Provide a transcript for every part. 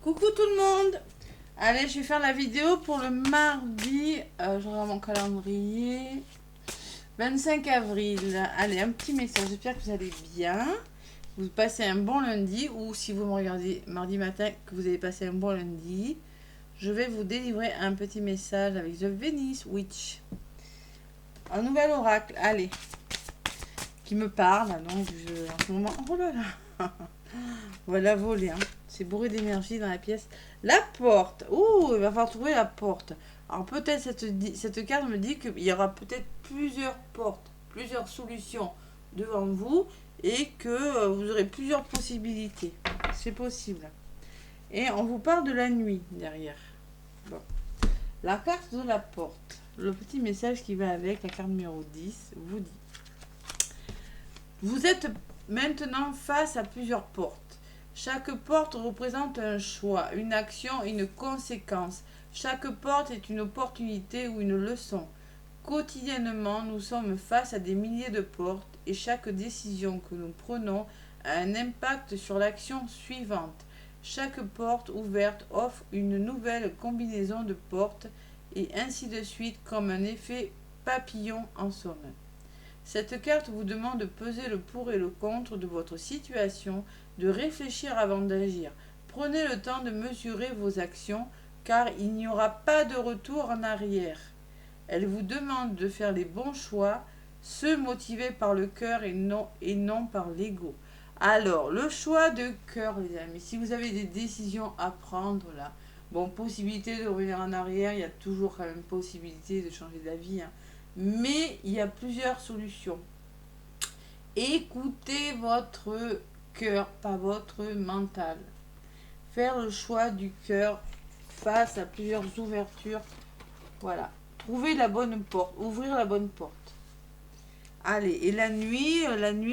Coucou tout le monde. Allez, je vais faire la vidéo pour le mardi, je regarde mon calendrier, 25 avril. Allez, un petit message, j'espère que vous allez bien. Vous passez un bon lundi, ou si vous me regardez mardi matin, que vous avez passé un bon lundi. Je vais vous délivrer un petit message avec The Venice Witch. Un nouvel oracle, allez, qui me parle, donc en ce moment, oh là là. Voilà, voler, hein. C'est bourré d'énergie dans la pièce. La porte. Ouh, il va falloir trouver la porte. Alors peut-être cette carte me dit qu'il y aura peut-être plusieurs portes, plusieurs solutions devant vous et que vous aurez plusieurs possibilités. C'est possible. Et on vous parle de la nuit derrière. Bon. La carte de la porte. Le petit message qui va avec la carte numéro 10 vous dit: vous êtes maintenant face à plusieurs portes. Chaque porte représente un choix, une action, une conséquence. Chaque porte est une opportunité ou une leçon. Quotidiennement, nous sommes face à des milliers de portes et chaque décision que nous prenons a un impact sur l'action suivante. Chaque porte ouverte offre une nouvelle combinaison de portes et ainsi de suite, comme un effet papillon en somme. Cette carte vous demande de peser le pour et le contre de votre situation, de réfléchir avant d'agir. Prenez le temps de mesurer vos actions, car il n'y aura pas de retour en arrière. Elle vous demande de faire les bons choix, ceux motivés par le cœur et non par l'ego. Alors, le choix de cœur, les amis, si vous avez des décisions à prendre là, bon, possibilité de revenir en arrière, il y a toujours quand même possibilité de changer d'avis, hein. Mais il y a plusieurs solutions. Écoutez votre cœur, pas votre mental. Faire le choix du cœur face à plusieurs ouvertures. Voilà. Trouver la bonne porte. Ouvrir la bonne porte. Allez, et la nuit,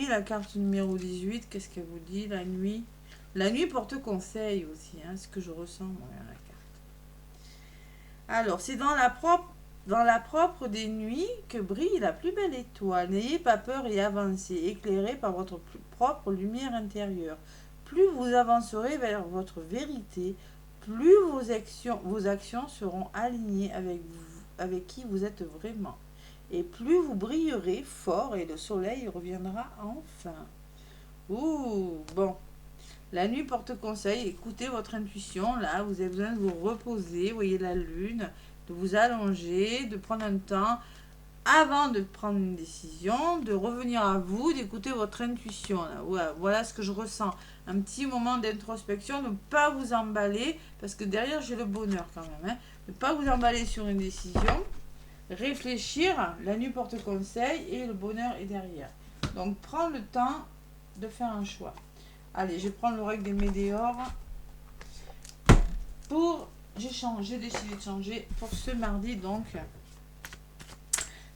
la carte numéro 18, qu'est-ce qu'elle vous dit, la nuit? La nuit porte conseil aussi, hein, ce que je ressens moi, à la carte. Alors, c'est dans la propre des nuits que brille la plus belle étoile. N'ayez pas peur et avancez, éclairés par votre propre lumière intérieure. Plus vous avancerez vers votre vérité, plus vos actions seront alignées avec qui vous êtes vraiment. Et plus vous brillerez fort et le soleil reviendra enfin. Ouh, bon. La nuit porte conseil, écoutez votre intuition. Là, vous avez besoin de vous reposer, voyez la lune, de vous allonger, de prendre un temps avant de prendre une décision, de revenir à vous, d'écouter votre intuition. Là. Voilà ce que je ressens. Un petit moment d'introspection, ne pas vous emballer, parce que derrière j'ai le bonheur quand même. Hein. Ne pas vous emballer sur une décision. Réfléchir, la nuit porte conseil et le bonheur est derrière. Donc prends le temps de faire un choix. Allez, je vais prendre l'oracle des Météores pour... J'ai décidé de changer pour ce mardi, donc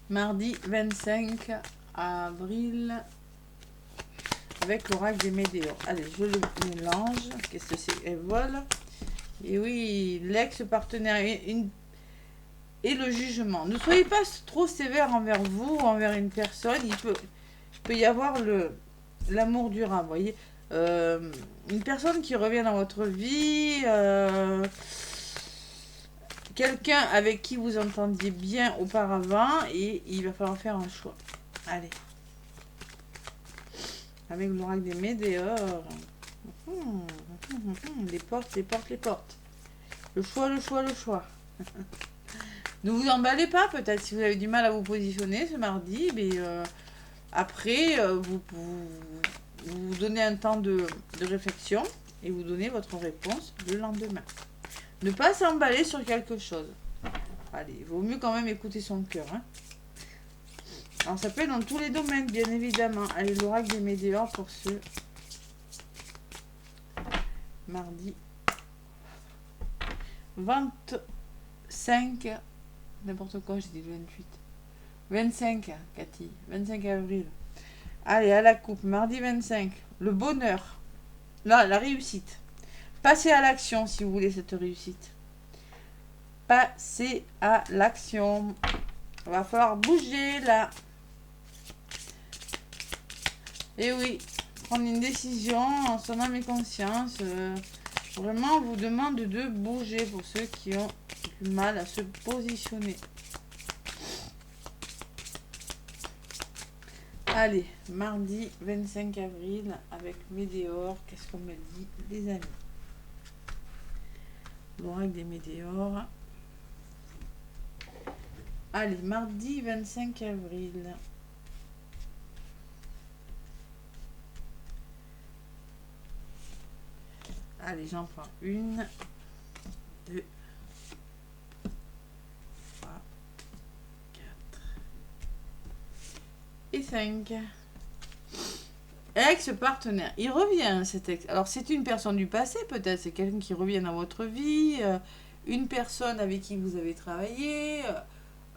mardi 25 avril avec l'oracle des Météores. Allez, je le mélange. Qu'est-ce que c'est? Elle vole. Et oui, l'ex-partenaire et le jugement. Ne soyez pas trop sévère envers vous ou envers une personne. Il peut y avoir l'amour durable, voyez. Une personne qui revient dans votre vie, quelqu'un avec qui vous entendiez bien auparavant, et il va falloir faire un choix. Allez. Avec l'oracle des Météores. Les portes, les portes, les portes. Le choix, le choix, le choix. Ne vous emballez pas, peut-être, si vous avez du mal à vous positionner ce mardi, mais après, vous donnez un temps de réflexion et vous donnez votre réponse le lendemain. Ne pas s'emballer sur quelque chose. Allez, il vaut mieux quand même écouter son cœur. Hein. Alors, ça peut être dans tous les domaines, bien évidemment. Allez, l'oracle des Météores pour ce mardi 25... N'importe quoi, j'ai dit le 28. 25, Cathy. 25 avril. Allez, à la coupe. Mardi 25. Le bonheur. Là, la réussite. Passez à l'action si vous voulez cette réussite. Passez à l'action. Il va falloir bouger là. Et oui, prendre une décision en son âme et conscience. Vraiment, on vous demande de bouger pour ceux qui ont du mal à se positionner. Allez, mardi 25 avril avec Météor. Qu'est-ce qu'on me dit, les amis? L'oracle des météores. Allez, mardi 25 avril. Allez, j'en prends une, deux, trois, quatre et 5. Ex-partenaire. Il revient, cet ex. Alors, c'est une personne du passé, peut-être. C'est quelqu'un qui revient dans votre vie. Une personne avec qui vous avez travaillé.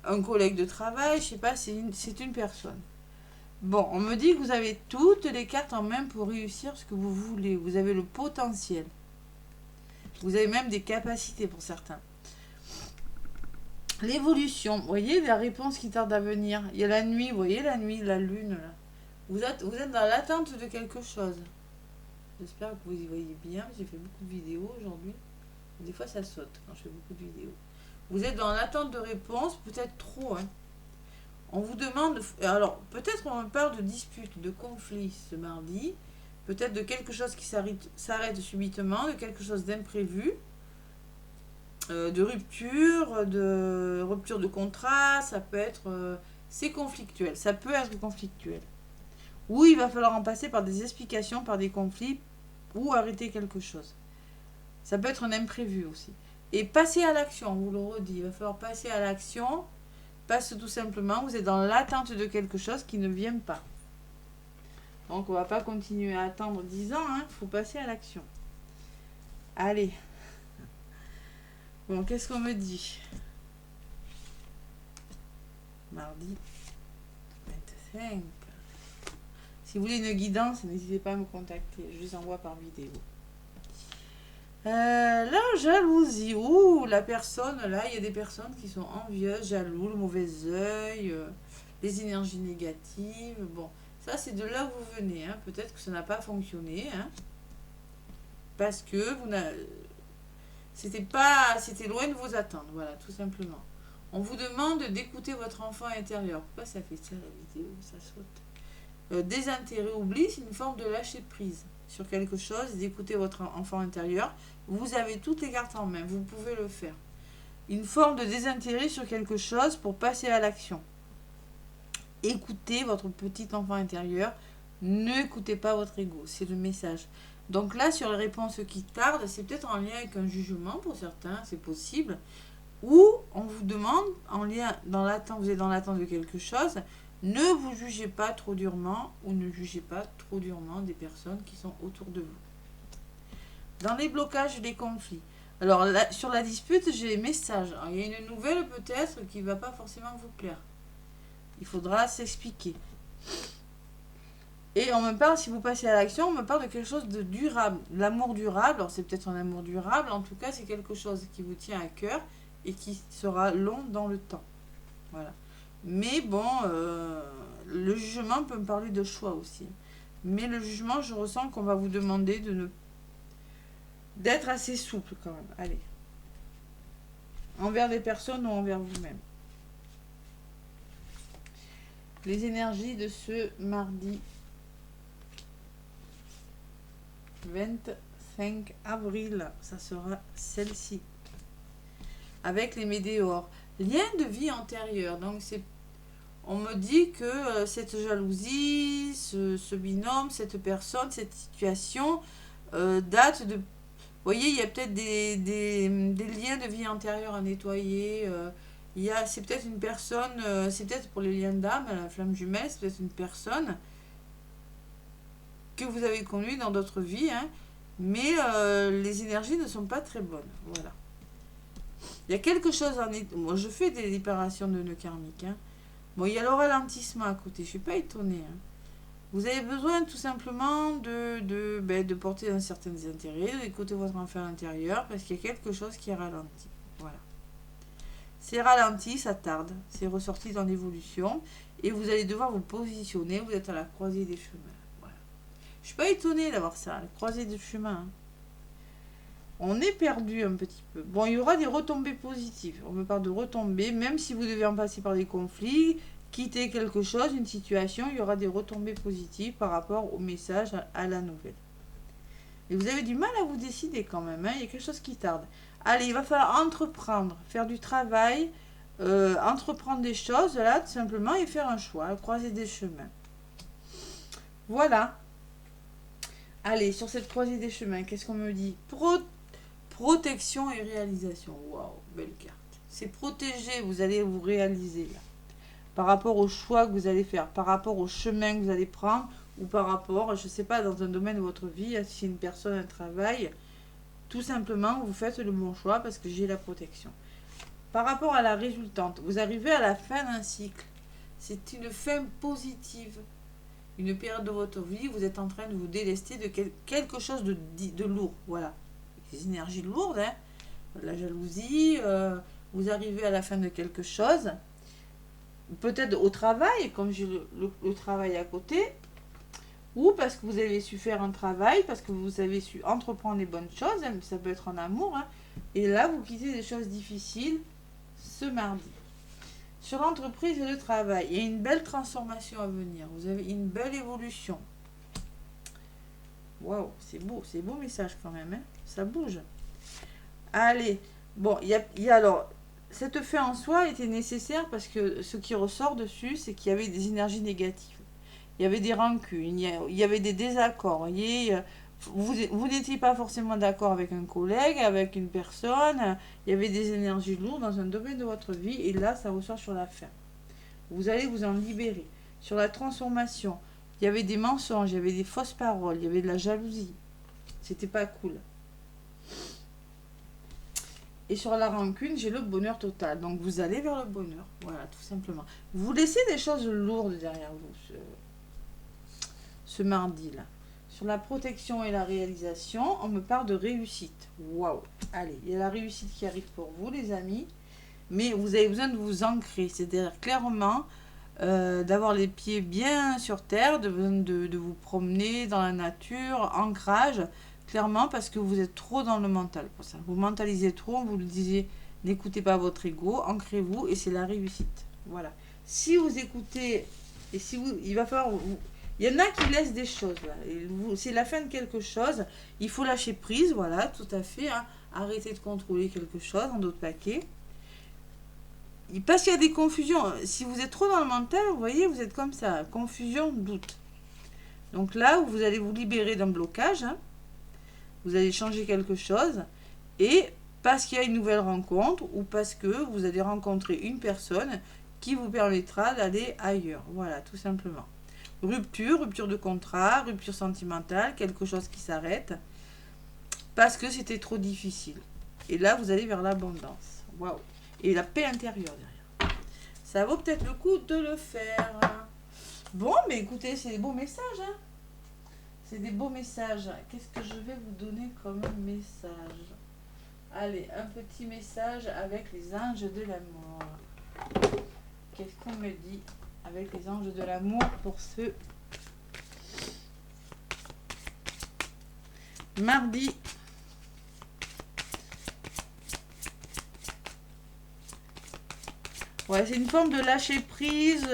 Un collègue de travail. Je sais pas, c'est une personne. Bon, on me dit que vous avez toutes les cartes en main pour réussir ce que vous voulez. Vous avez le potentiel. Vous avez même des capacités pour certains. L'évolution. Vous voyez la réponse qui tarde à venir. Il y a la nuit, vous voyez la nuit, la lune, là. Vous êtes dans l'attente de quelque chose. J'espère que vous y voyez bien. J'ai fait beaucoup de vidéos aujourd'hui. Des fois, ça saute quand je fais beaucoup de vidéos. Vous êtes dans l'attente de réponse, peut-être trop. Hein. On vous demande... Alors, peut-être on me parle de dispute, de conflit ce mardi. Peut-être de quelque chose qui s'arrête subitement, de quelque chose d'imprévu. De rupture de contrat. Ça peut être... c'est conflictuel. Ça peut être conflictuel. Ou il va falloir en passer par des explications, par des conflits, ou arrêter quelque chose. Ça peut être un imprévu aussi. Et passer à l'action, on vous le redit, il va falloir passer à l'action, parce que tout simplement, vous êtes dans l'attente de quelque chose qui ne vient pas. Donc, on ne va pas continuer à attendre 10 ans, il faut passer à l'action. Allez. Bon, qu'est-ce qu'on me dit? Mardi 25. Si vous voulez une guidance, n'hésitez pas à me contacter. Je vous envoie par vidéo. La jalousie. Ouh, la personne, là, il y a des personnes qui sont envieuses, jaloux, le mauvais œil, les énergies négatives. Bon, ça, c'est de là où vous venez. Hein. Peut-être que ça n'a pas fonctionné. Hein, parce que vous c'était loin de vos attentes. Voilà, tout simplement. On vous demande d'écouter votre enfant intérieur. Pourquoi ça fait ça, la vidéo? Ça saute. Désintérêt, oubli, c'est une forme de lâcher prise sur quelque chose, d'écouter votre enfant intérieur. Vous avez toutes les cartes en main, vous pouvez le faire. Une forme de désintérêt sur quelque chose pour passer à l'action. Écoutez votre petit enfant intérieur, n'écoutez pas votre ego, c'est le message. Donc là, sur les réponses qui tardent, c'est peut-être en lien avec un jugement pour certains, c'est possible. Ou on vous demande, en lien, vous êtes dans l'attente de quelque chose. Ne vous jugez pas trop durement ou ne jugez pas trop durement des personnes qui sont autour de vous. Dans les blocages, les conflits. Alors, là, sur la dispute, j'ai les messages. Alors, il y a une nouvelle peut-être qui ne va pas forcément vous plaire. Il faudra s'expliquer. Et on me parle, si vous passez à l'action, on me parle de quelque chose de durable. L'amour durable, alors c'est peut-être un amour durable, en tout cas c'est quelque chose qui vous tient à cœur et qui sera long dans le temps. Voilà. Mais bon, le jugement peut me parler de choix aussi. Mais le jugement, je ressens qu'on va vous demander d'être assez souple quand même. Allez. Envers des personnes ou envers vous-même. Les énergies de ce mardi 25 avril, ça sera celle-ci. Avec les météores. Lien de vie antérieure. Donc on me dit que cette jalousie, ce binôme, cette personne, cette situation date de... Vous voyez, il y a peut-être des liens de vie antérieure à nettoyer. C'est peut-être une personne, c'est peut-être pour les liens d'âme, la flamme jumelle, c'est peut-être une personne que vous avez connue dans d'autres vies. Hein, mais les énergies ne sont pas très bonnes. Voilà. Il y a quelque chose en... Moi, je fais des libérations de nœuds karmiques. Hein. Bon, il y a le ralentissement à côté. Je ne suis pas étonnée. Hein. Vous avez besoin tout simplement de porter un certain désintérêt, d'écouter votre enfant intérieur, parce qu'il y a quelque chose qui est ralenti. Voilà. C'est ralenti, ça tarde. C'est ressorti dans l'évolution. Et vous allez devoir vous positionner. Vous êtes à la croisée des chemins. Voilà. Je ne suis pas étonnée d'avoir ça, la croisée des chemins. Hein. On est perdu un petit peu. Bon, il y aura des retombées positives. On me parle de retombées, même si vous devez en passer par des conflits, quitter quelque chose, une situation, il y aura des retombées positives par rapport au message, à la nouvelle. Et vous avez du mal à vous décider quand même, hein, il y a quelque chose qui tarde. Allez, il va falloir entreprendre, faire du travail, entreprendre des choses, là, tout simplement, et faire un choix, croiser des chemins. Voilà. Allez, sur cette croisée des chemins, qu'est-ce qu'on me dit? Protection et réalisation. Waouh, belle carte. C'est protéger, vous allez vous réaliser là. Par rapport au choix que vous allez faire, par rapport au chemin que vous allez prendre, ou par rapport, je ne sais pas, dans un domaine de votre vie, si une personne, un travail, tout simplement, vous faites le bon choix parce que j'ai la protection. Par rapport à la résultante, vous arrivez à la fin d'un cycle. C'est une fin positive. Une période de votre vie, vous êtes en train de vous délester de quelque chose de lourd. Voilà. Des énergies lourdes, hein. La jalousie, vous arrivez à la fin de quelque chose. Peut-être au travail, comme j'ai le travail à côté, ou parce que vous avez su faire un travail, parce que vous avez su entreprendre les bonnes choses, hein, ça peut être en amour, hein, et là vous quittez des choses difficiles ce mardi. Sur l'entreprise et le travail, il y a une belle transformation à venir, vous avez une belle évolution. Waouh, c'est beau message quand même, hein, ça bouge. Allez, bon, il y a alors... Cette fin en soi était nécessaire parce que ce qui ressort dessus, c'est qu'il y avait des énergies négatives. Il y avait des rancunes, il y avait des désaccords. Vous n'étiez pas forcément d'accord avec un collègue, avec une personne. Il y avait des énergies lourdes dans un domaine de votre vie. Et là, ça ressort sur la fin. Vous allez vous en libérer. Sur la transformation, il y avait des mensonges, il y avait des fausses paroles, il y avait de la jalousie. C'était pas cool. Et sur la rancune, j'ai le bonheur total. Donc vous allez vers le bonheur. Voilà, tout simplement. Vous laissez des choses lourdes derrière vous ce mardi-là. Sur la protection et la réalisation, on me parle de réussite. Waouh. Allez, il y a la réussite qui arrive pour vous, les amis. Mais vous avez besoin de vous ancrer. C'est-à-dire clairement d'avoir les pieds bien sur terre, de vous promener dans la nature, ancrage. Clairement, parce que vous êtes trop dans le mental pour ça. Vous mentalisez trop, vous le disiez, n'écoutez pas votre ego, ancrez-vous et c'est la réussite. Voilà. Si vous écoutez, et si vous, il va falloir, il y en a qui laissent des choses là. C'est la fin de quelque chose, il faut lâcher prise, voilà, tout à fait. Hein. Arrêtez de contrôler quelque chose en d'autres paquets. Parce qu'il y a des confusions. Si vous êtes trop dans le mental, vous voyez, vous êtes comme ça. Confusion, doute. Donc là, vous allez vous libérer d'un blocage. Hein. Vous allez changer quelque chose et parce qu'il y a une nouvelle rencontre ou parce que vous allez rencontrer une personne qui vous permettra d'aller ailleurs. Voilà, tout simplement. Rupture de contrat, rupture sentimentale, quelque chose qui s'arrête parce que c'était trop difficile. Et là, vous allez vers l'abondance. Waouh. Et la paix intérieure derrière. Ça vaut peut-être le coup de le faire. Bon, mais écoutez, c'est des beaux messages, hein. C'est des beaux messages. Qu'est-ce que je vais vous donner comme message? Allez, un petit message avec les anges de l'amour. Qu'est-ce qu'on me dit avec les anges de l'amour pour ce mardi? Ouais, c'est une forme de lâcher prise,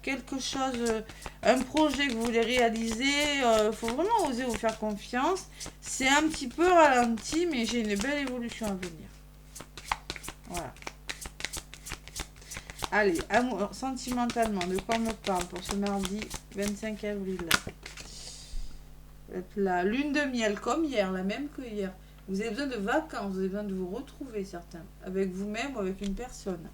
quelque chose, un projet que vous voulez réaliser. Faut vraiment oser vous faire confiance. C'est un petit peu ralenti, mais j'ai une belle évolution à venir. Voilà. Allez, amour, sentimentalement, de quoi on me parle pour ce mardi 25 avril? La lune de miel, comme hier, la même que hier. Vous avez besoin de vacances, vous avez besoin de vous retrouver, certains, avec vous-même ou avec une personne.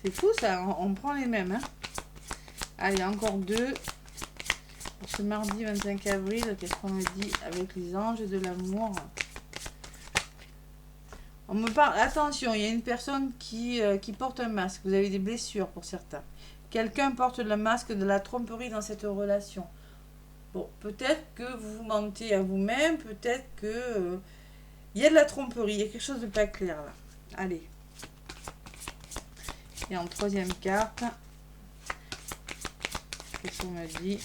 C'est fou ça, on prend les mêmes. Hein. Allez, encore deux. Pour ce mardi 25 avril, qu'est-ce qu'on me dit avec les anges de l'amour? On me parle, attention, il y a une personne qui porte un masque. Vous avez des blessures pour certains. Quelqu'un porte le masque de la tromperie dans cette relation. Bon, peut-être que vous mentez à vous-même, peut-être que il y a de la tromperie, il y a quelque chose de pas clair là. Allez. Et en troisième carte, qu'est-ce qu'on me dit?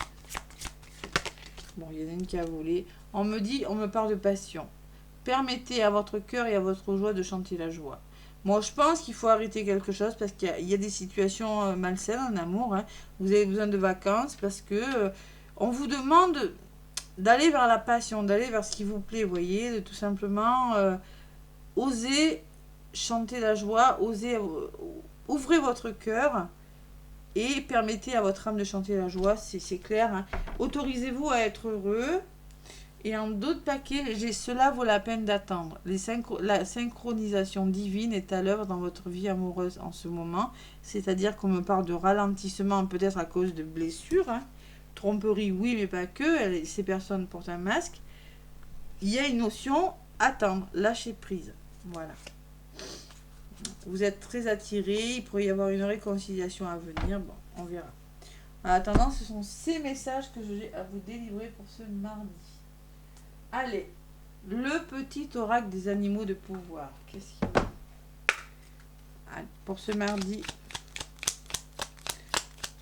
Bon, il y en a une qui a volé. On me parle de passion. Permettez à votre cœur et à votre joie de chanter la joie. Moi, je pense qu'il faut arrêter quelque chose parce qu'il y a des situations malsaines en amour. Hein. Vous avez besoin de vacances parce que on vous demande d'aller vers la passion, d'aller vers ce qui vous plaît, vous voyez, de tout simplement oser chanter la joie, oser ouvrez votre cœur et permettez à votre âme de chanter la joie, c'est clair. Hein. Autorisez-vous à être heureux. Et en d'autres paquets, cela vaut la peine d'attendre. La synchronisation divine est à l'œuvre dans votre vie amoureuse en ce moment. C'est-à-dire qu'on me parle de ralentissement, peut-être à cause de blessures. Hein. Tromperie, oui, mais pas que. Ces personnes portent un masque. Il y a une notion attendre, lâcher prise. Voilà. Vous êtes très attirés. Il pourrait y avoir une réconciliation à venir. Bon, on verra. En attendant, ce sont ces messages que j'ai à vous délivrer pour ce mardi. Allez, le petit oracle des animaux de pouvoir. Qu'est-ce qu'il y a? Allez, pour ce mardi.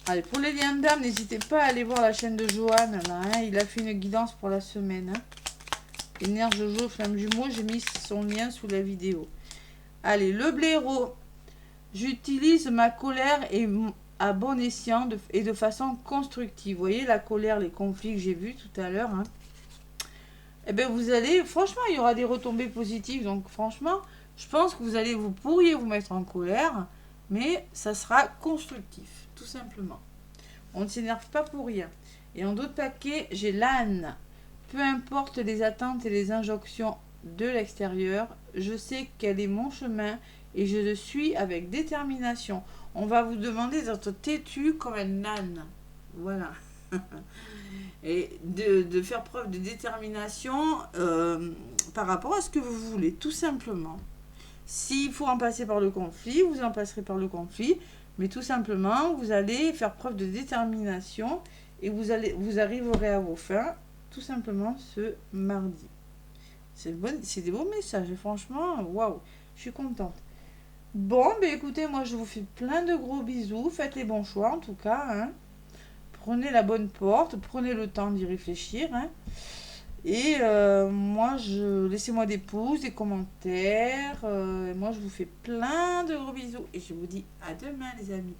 Allez, pour les liens d'âme, n'hésitez pas à aller voir la chaîne de Johan. Là, hein, il a fait une guidance pour la semaine. Hein. Énergie Jojo, flamme jumeau, j'ai mis son lien sous la vidéo. Allez, le blaireau. J'utilise ma colère à bon escient et de façon constructive. Vous voyez la colère, les conflits que j'ai vus tout à l'heure. Hein. Eh bien, vous allez, franchement, il y aura des retombées positives. Donc, franchement, je pense que vous pourriez vous mettre en colère, mais ça sera constructif, tout simplement. On ne s'énerve pas pour rien. Et en d'autres paquets, j'ai l'âne. Peu importe les attentes et les injonctions de l'extérieur, je sais quel est mon chemin et je le suis avec détermination. On va vous demander d'être têtu comme un âne. Voilà. Et de faire preuve de détermination par rapport à ce que vous voulez, tout simplement. S'il faut en passer par le conflit, vous en passerez par le conflit, mais tout simplement, vous allez faire preuve de détermination et vous arriverez à vos fins, tout simplement, ce mardi. C'est des beaux messages, et franchement, waouh, je suis contente. Bon, ben écoutez, moi je vous fais plein de gros bisous, faites les bons choix en tout cas, hein. Prenez la bonne porte, prenez le temps d'y réfléchir. Hein. Et moi, laissez-moi des pouces, des commentaires. Moi, je vous fais plein de gros bisous. Et je vous dis à demain, les amis.